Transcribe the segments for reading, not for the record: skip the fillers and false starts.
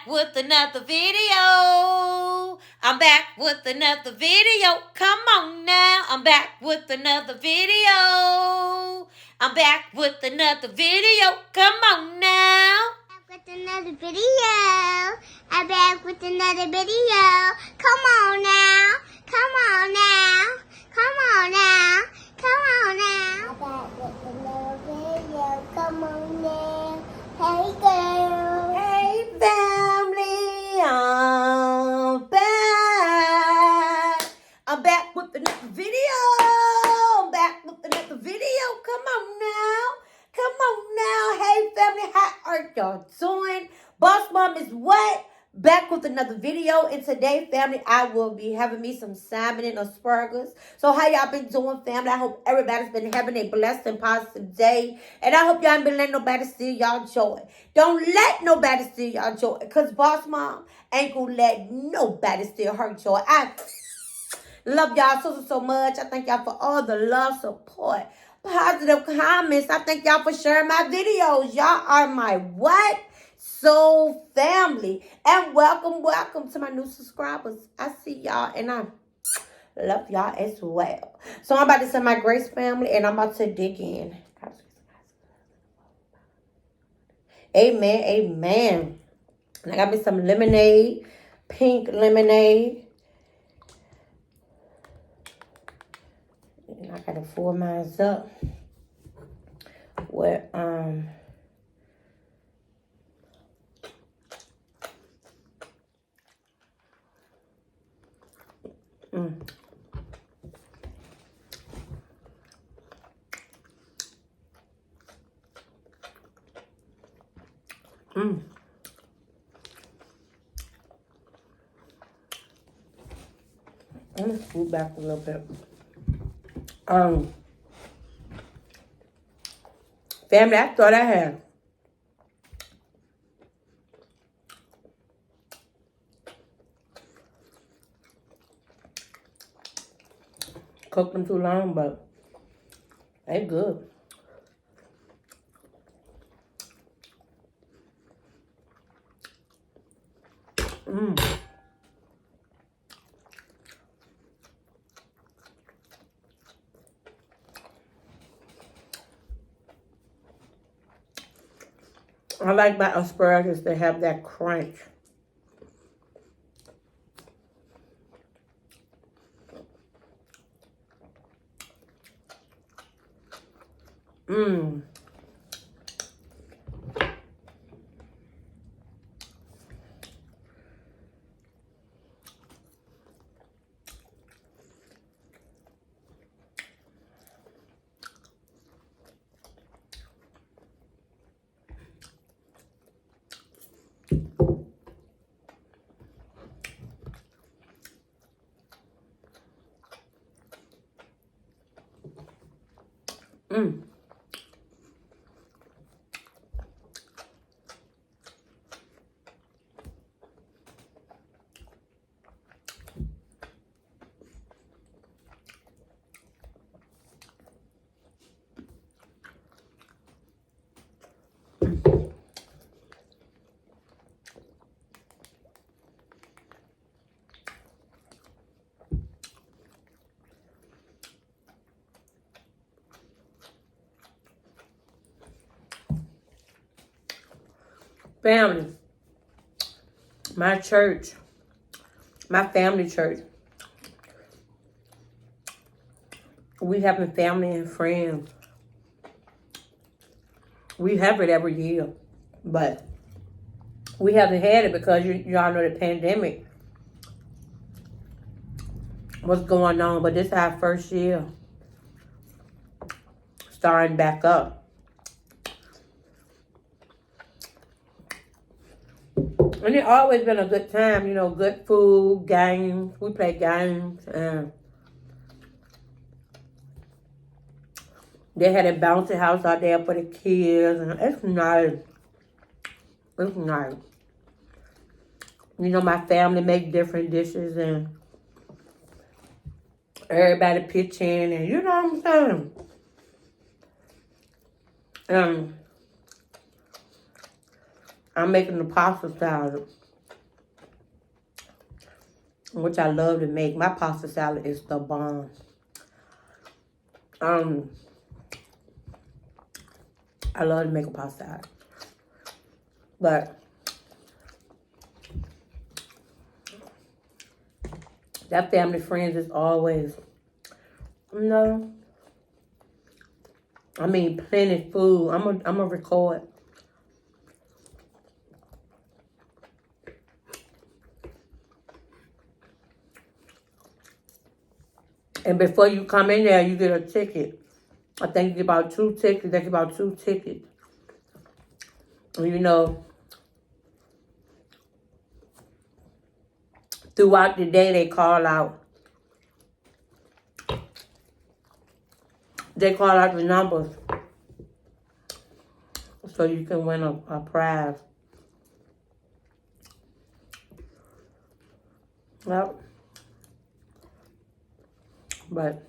back with another video. I'm back with another video. Come on now. I'm back with another video. I'm back with another video. Come on now. With another video. I'm back with another video. Come on now. Come on now. Come on now. Come on now. I'm back with another video. Come on now. Hey girl. Hey family. I'm back. I'm back with another video. I'm back with another video. Come on now. Come on now. Hey family, how are y'all doing? Boss Mom is what? Back with another video. And today, family, I will be having me some salmon and asparagus. So how y'all been doing, family? I hope everybody's been having a blessed and positive day. And I hope y'all ain't been letting nobody steal y'all joy. Don't let nobody steal y'all joy. Because Boss Mom ain't gonna let nobody steal her joy. I love y'all so much. I thank y'all for all the love, support, positive comments. I thank y'all for sharing my videos. Y'all are my what? Soul family. And welcome to my new subscribers. I see y'all and I love y'all as well. So I'm about to send my Grace family and I'm about to dig in. Amen, amen. And I got me some lemonade, pink lemonade. And I gotta fill mine up with I'm gonna scoot back a little bit. Family, I thought I had cooked them too long, but they good. I like my asparagus to have that crunch. Family, my church, my family church, we having family and friends. We have it every year, but we haven't had it because y'all know the pandemic was going on. But this is our first year starting back up. And it's always been a good time, you know, good food, games. We play games. And they had a bouncy house out there for the kids. And it's nice. It's nice. You know, my family make different dishes and everybody pitch in. And you know what I'm saying? I'm making the pasta salad. which I love to make. My pasta salad is the bomb. I love to make a pasta salad. But that family friends is always, I mean, plenty food. I'm gonna record. And before you come in there, you get a ticket. I think you get about 2 tickets. They get about 2 tickets. And you know, throughout the day, they call out. They call out the numbers so you can win a prize. Yep. But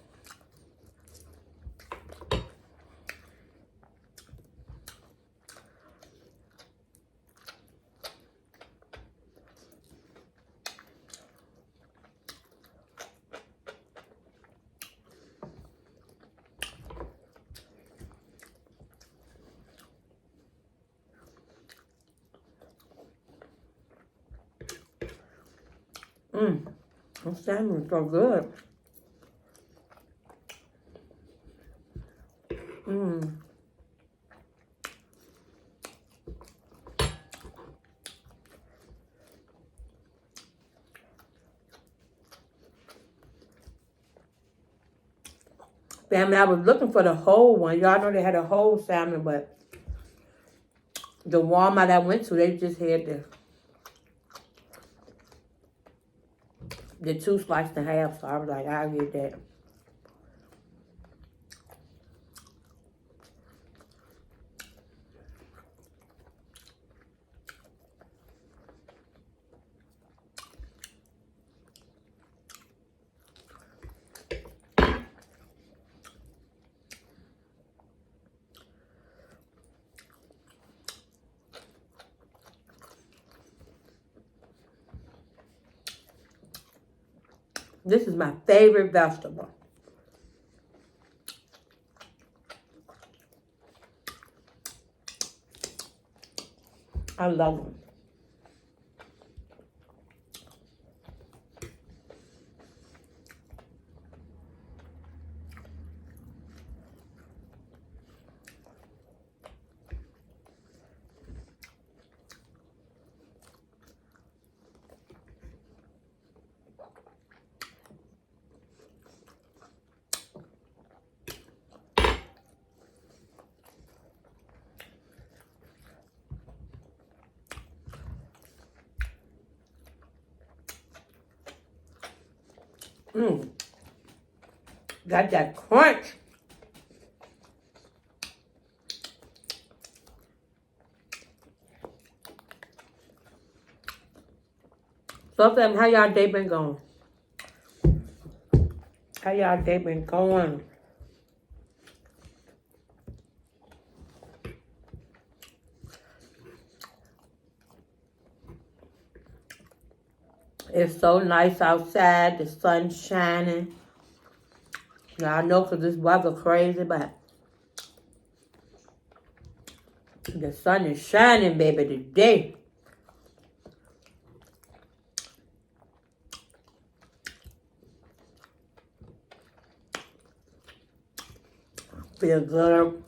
the salmon is so good. Family, I was looking for the whole one. Y'all know they had a whole salmon, but the Walmart I went to, they just had the 2 sliced and a half. So I was like, I'll get that. This is my favorite vegetable. I love them. Got that crunch. So, fam, how y'all day been going? How y'all day been going? It's so nice outside. The sun's shining. Now, I know because this weather crazy, but the sun is shining, baby, today. Feel good.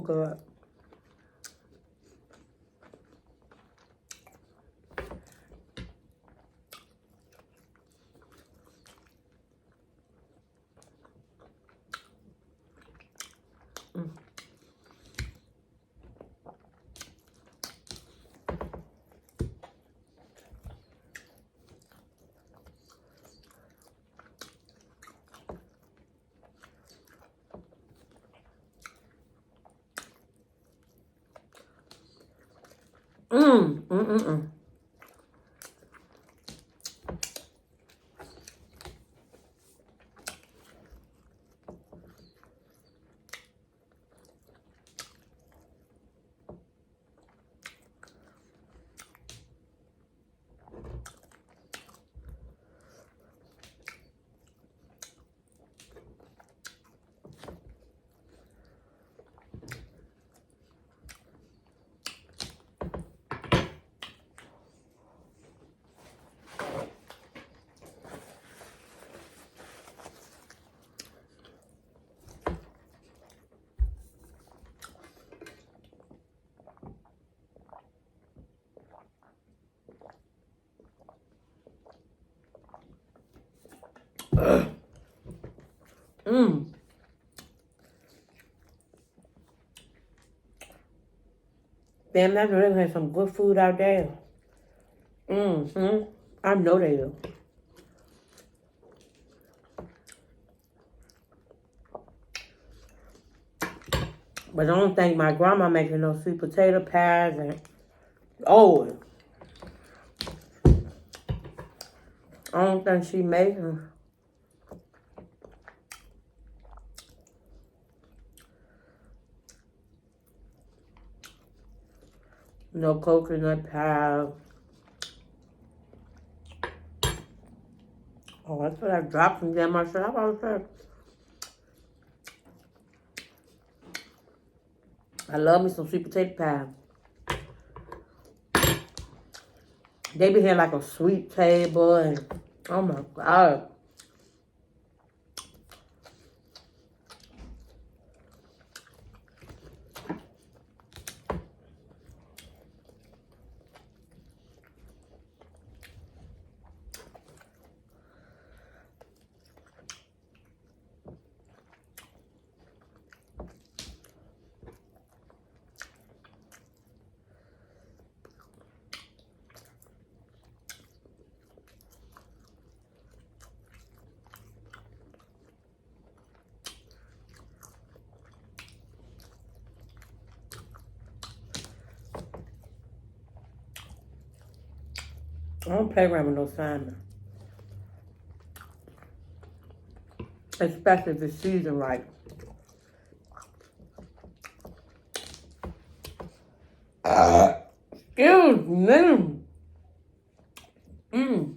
good. Mm, mm, mm, mm. Mm. Damn, that's really have some good food out there. Mm-hmm. I know they do. But I don't think my grandma making no sweet potato pies and oh, I don't think she making no coconut pie. Oh, that's what I dropped some damn myself. I was like, I love me some sweet potato pie. They be here like a sweet table and oh my God. I don't play around with no salmon. Especially if it's seasoned right. Excuse me. Mm.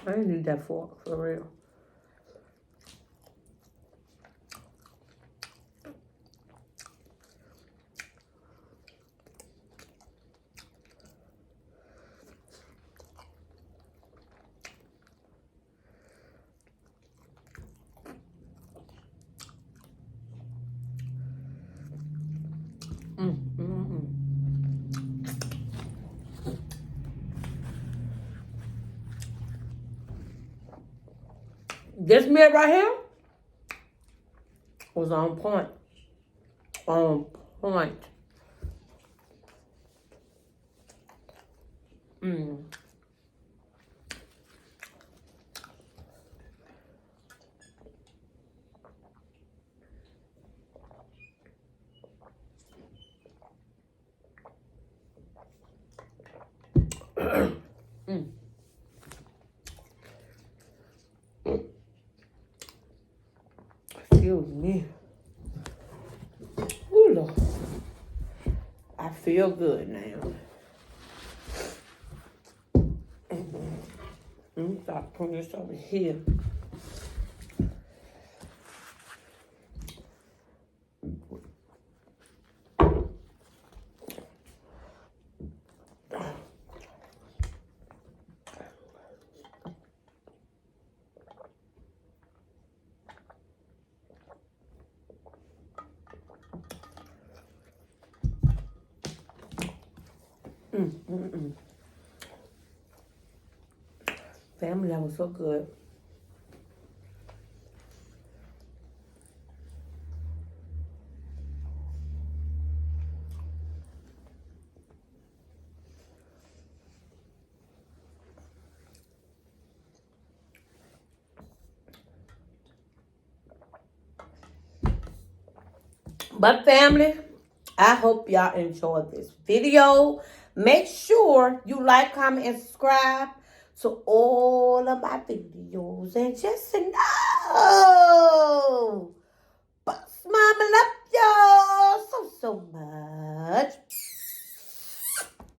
I didn't need that fork, for real. Mm, mm, mm. This meal right here was on point. On point. Mm. Mm. Excuse me. Ooh, Lord. Feel good now. Stop putting this over here. Family, that was so good. But family, I hope y'all enjoyed this video. Make sure you like, comment, and subscribe to all of my videos. And just know